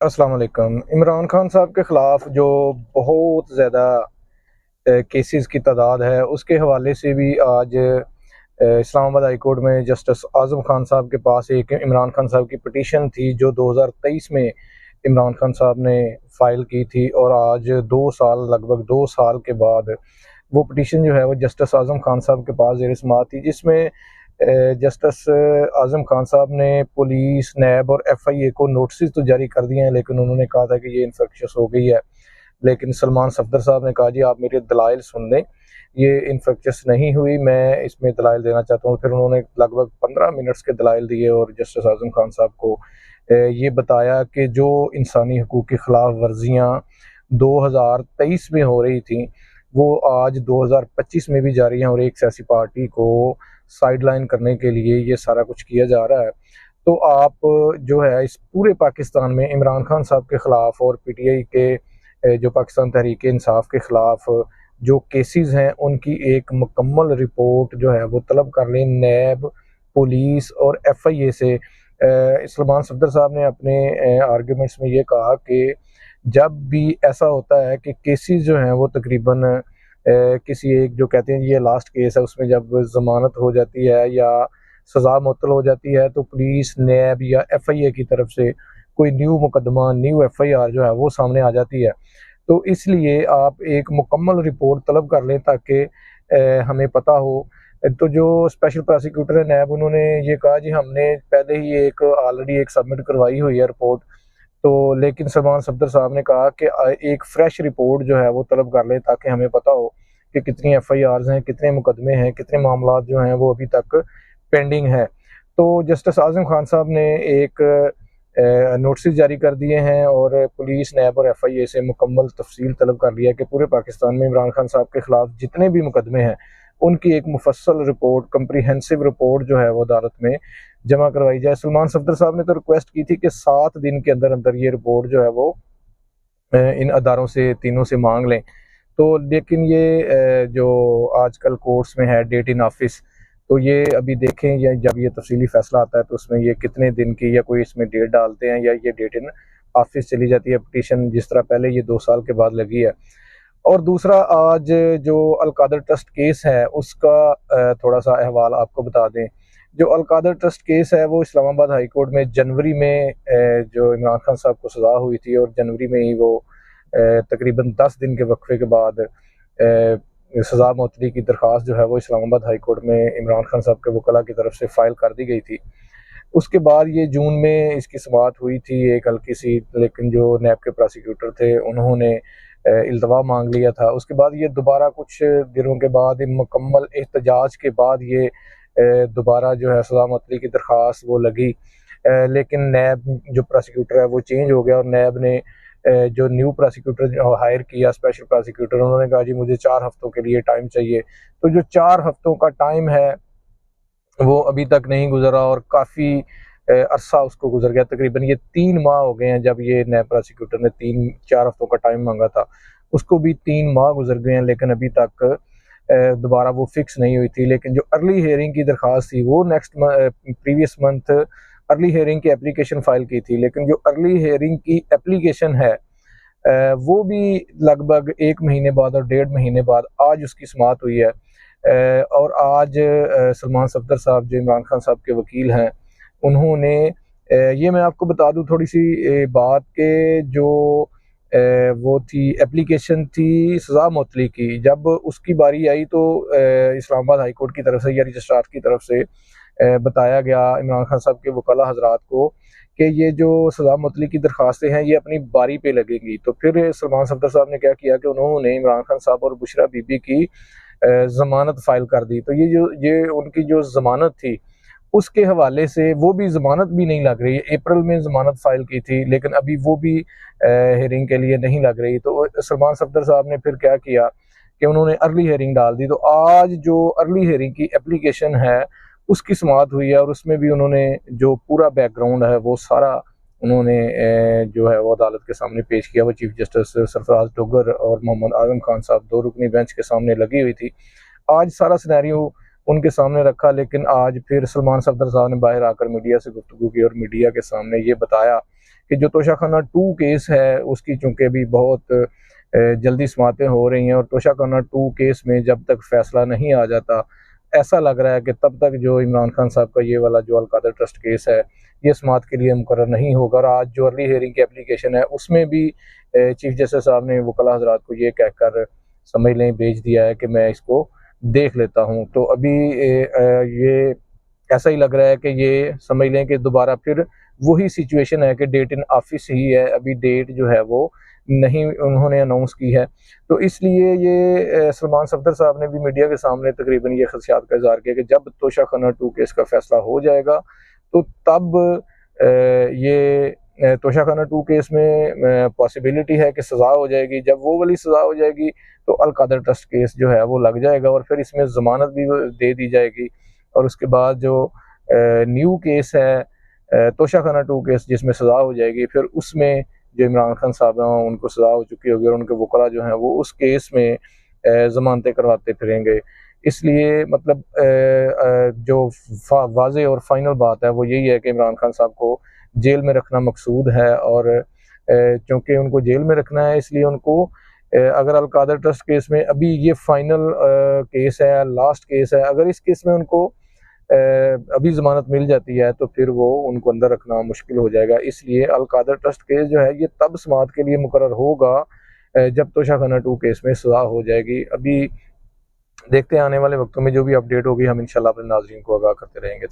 अस्सलाम वालेकुम। इमरान खान साहब के ख़िलाफ़ जो बहुत ज़्यादा केसेस की तादाद है, उसके हवाले से भी आज इस्लामाबाद हाई कोर्ट में जस्टिस आज़म खान साहब के पास एक इमरान खान साहब की पिटीशन थी जो 2023 में इमरान खान साहब ने फ़ाइल की थी, और आज 2 साल, लगभग 2 साल के बाद वो पिटीशन जो है वो जस्टिस आज़म खान साहब के पास ज़ेर समाअत थी, जिसमें जस्टिस आज़म खान साहब ने पुलिस, नैब और एफआईए को नोटिस तो जारी कर दिए हैं, लेकिन उन्होंने कहा था कि ये इन्फेक्शस हो गई है। लेकिन सलमान सफदर साहब ने कहा, जी आप मेरे दलाइल सुन लें, ये इन्फेक्शस नहीं हुई, मैं इसमें दलाइल देना चाहता हूँ। फिर उन्होंने लगभग 15 मिनट्स के दलाइल दिए और जस्टिस आज़म खान साहब को ये बताया कि जो इंसानी हकूक़ की ख़िलाफ़ वर्जियाँ 2023 में हो रही थी, वो आज 2025 में भी जारी हैं, और एक सियासी पार्टी को साइडलाइन करने के लिए ये सारा कुछ किया जा रहा है। तो आप जो है इस पूरे पाकिस्तान में इमरान खान साहब के ख़िलाफ़ और पीटीआई के जो पाकिस्तान तहरीक इंसाफ के ख़िलाफ़ जो केसेस हैं, उनकी एक मुकम्मल रिपोर्ट जो है वो तलब कर लें नैब, पुलिस और एफआईए से। सलमान सफदर साहब ने अपने आर्गूमेंट्स में ये कहा कि जब भी ऐसा होता है कि केसेस जो हैं वो तकरीबन किसी एक, जो कहते हैं ये लास्ट केस है, उसमें जब ज़मानत हो जाती है या सज़ा मुअत्तल हो जाती है, तो पुलिस, नैब या एफआईए की तरफ से कोई न्यू मुकदमा, न्यू एफआईआर जो है वो सामने आ जाती है। तो इसलिए आप एक मुकम्मल रिपोर्ट तलब कर लें ताकि हमें पता हो। तो जो स्पेशल प्रोसिक्यूटर है नैब, उन्होंने ये कहा, जी हमने पहले ही एक ऑलरेडी एक सबमिट करवाई हुई है रिपोर्ट। तो लेकिन सलमान सफदर साहब ने कहा कि एक फ्रेश रिपोर्ट जो है वो तलब कर लें ताकि हमें पता हो कि कितनी एफआईआर्स हैं, कितने मुकदमे हैं, कितने मामलात जो हैं वो अभी तक पेंडिंग है। तो जस्टिस आज़म खान साहब ने एक नोटिस जारी कर दिए हैं और पुलिस, नैब और एफआईए से मुकम्मल तफसील तलब कर लिया कि पूरे पाकिस्तान में इमरान खान साहब के ख़िलाफ़ जितने भी मुकदमे हैं, उनकी एक मुफस्सल रिपोर्ट, कम्प्रीहेंसिव रिपोर्ट जो है वो अदालत में जमा करवाई जाए। सलमान सफदर साहब ने तो रिक्वेस्ट की थी कि 7 दिन के अंदर अंदर ये रिपोर्ट जो है वो इन अदारों से, तीनों से मांग लें। तो लेकिन ये जो आजकल कोर्ट्स में है डेट इन ऑफिस, तो ये अभी देखें, या जब ये तफसीली फैसला आता है तो उसमें ये कितने दिन की, या कोई इसमें डेट डालते हैं, या ये डेट इन ऑफिस चली जाती है पिटीशन, जिस तरह पहले ये 2 साल के बाद लगी है। और दूसरा, आज जो अलकादर ट्रस्ट केस है उसका थोड़ा सा अहवाल आपको बता दें। जो अलकादर ट्रस्ट केस है वो इस्लामाबाद हाई कोर्ट में जनवरी में जो इमरान खान साहब को सज़ा हुई थी, और जनवरी में ही वो तकरीबन 10 दिन के वक्फे के बाद सज़ा मुअत्तली की दरख्वास्त जो है वो इस्लामाबाद हाई कोर्ट में इमरान खान साहब के वकला की तरफ से फ़ाइल कर दी गई थी। उसके बाद ये जून में इसकी समाअत हुई थी एक हल्की सी, लेकिन जो नैब के प्रोसिक्यूटर थे उन्होंने इल्तवा मांग लिया था। उसके बाद ये दोबारा कुछ दिनों के बाद, मुकम्मल एहतजाज के बाद, ये दोबारा जो है सज़ा मुअत्तली की दरख्वास्त वो लगी। लेकिन नैब जो प्रोसिक्यूटर है वो चेंज हो गया, और नैब ने जो न्यू प्रोसिक्यूटर जो हायर किया, स्पेशल प्रोसिक्यूटर, उन्होंने कहा, जी मुझे 4 हफ्तों के लिए टाइम चाहिए। तो जो 4 हफ्तों का टाइम है वो अभी तक नहीं गुजरा, और काफ़ी अरसा उसको गुजर गया। तकरीबन ये 3 माह हो गए हैं जब ये नए प्रोसिक्यूटर ने 3-4 हफ्तोों का टाइम मांगा था, उसको भी 3 माह गुजर गए हैं, लेकिन अभी तक दोबारा वो फिक्स नहीं हुई थी। लेकिन जो अर्ली हियरिंग की दरख्वास्त थी वो प्रीवियस मंथ अर्ली हियरिंग की एप्लीकेशन फ़ाइल की थी, लेकिन जो अर्ली हियरिंग की एप्लीकेशन है वो भी लगभग 1 महीने बाद और 1.5 महीने बाद आज उसकी समाअत हुई है। और आज सलमान सफदर साहब जो इमरान खान साहब के वकील हैं, उन्होंने ये मैं आपको बता दूं थोड़ी सी बात के, जो वो थी एप्लीकेशन थी सज़ा मुअत्तली की, जब उसकी बारी आई तो इस्लामाबाद हाई कोर्ट की तरफ से या रजिस्ट्रार की तरफ से बताया गया इमरान खान साहब के वकला हजरात को कि ये जो सज़ा मुअत्तली की दरख्वास्तें हैं ये अपनी बारी पे लगेंगी। तो फिर सलमान सफदर साहब ने क्या किया कि उन्होंने इमरान खान साहब और बुशरा बीबी की ज़मानत फ़ाइल कर दी। तो ये उनकी जो ज़मानत थी उसके हवाले से, वो भी ज़मानत भी नहीं लग रही। अप्रैल में ज़मानत फ़ाइल की थी, लेकिन अभी वो भी हियरिंग के लिए नहीं लग रही। तो सलमान सफदर साहब ने फिर क्या किया कि उन्होंने अर्ली हियरिंग डाल दी। तो आज जो अर्ली हियरिंग की एप्लीकेशन है उसकी समाअत हुई है, और उसमें भी उन्होंने जो पूरा बैकग्राउंड है वो सारा उन्होंने जो है वो अदालत के सामने पेश किया। वो चीफ जस्टिस सरफराज टोगर और मोहम्मद आजम खान साहब 2 रुकनी बेंच के सामने लगी हुई थी। आज सारा सिनेरियो उनके सामने रखा, लेकिन आज फिर सलमान सफदर साहब ने बाहर आकर मीडिया से गुफ्तगू की और मीडिया के सामने ये बताया कि जो तोशाखाना 2 केस है उसकी चूँकि भी बहुत जल्दी समाअतें हो रही हैं, और तोशाखाना 2 केस में जब तक फ़ैसला नहीं आ जाता, ऐसा लग रहा है कि तब तक जो इमरान खान साहब का ये वाला जो अल-कादर ट्रस्ट केस है, ये समाअत के लिए मुकर्रर नहीं होगा। और आज जो अर्ली हियरिंग की एप्लीकेशन है, उसमें भी चीफ जस्टिस साहब ने वकला हज़रात को ये कहकर समझ लें भेज दिया है कि मैं इसको देख लेता हूँ। तो अभी ये ऐसा ही लग रहा है कि ये समझ लें कि दोबारा फिर वही सिचुएशन है कि डेट इन ऑफिस ही है, अभी डेट जो है वो नहीं उन्होंने अनाउंस की है। तो इसलिए ये सलमान सफदर साहब ने भी मीडिया के सामने तकरीबन ये खदशात का इज़हार किया कि जब तोशाखाना 2 केस का फैसला हो जाएगा तो तब ये तोशाखाना 2 केस में पॉसिबिलिटी है कि सज़ा हो जाएगी। जब वो वाली सज़ा हो जाएगी तो अल-कादर ट्रस्ट केस जो है वो लग जाएगा और फिर इसमें ज़मानत भी दे दी जाएगी। और उसके बाद जो न्यू केस है तोशाखाना 2 केस जिसमें सज़ा हो जाएगी, फिर उसमें जो इमरान खान साहब हैं उनको सज़ा हो चुकी होगी और उनके वकला जो हैं वो उस केस में ज़मानतें करवाते फिरेंगे। इसलिए मतलब जो वाज़ेह और फ़ाइनल बात है वो यही है कि इमरान खान साहब को जेल में रखना मकसूद है, और चूँकि उनको जेल में रखना है इसलिए उनको अगर अल-कादर ट्रस्ट केस में अभी ये फ़ाइनल केस है, लास्ट केस है, अगर इस केस में उनको अभी ज़मानत मिल जाती है तो फिर वो उनको अंदर रखना मुश्किल हो जाएगा। इसलिए अल-कादर ट्रस्ट केस जो है ये तब समाअत के लिए मुकर्रर होगा जब तोशाखाना 2 केस में सज़ा हो जाएगी। अभी देखते हैं आने वाले वक्तों में जो भी अपडेट होगी हम इंशाल्लाह अपने नाज़रीन को आगाह करते रहेंगे।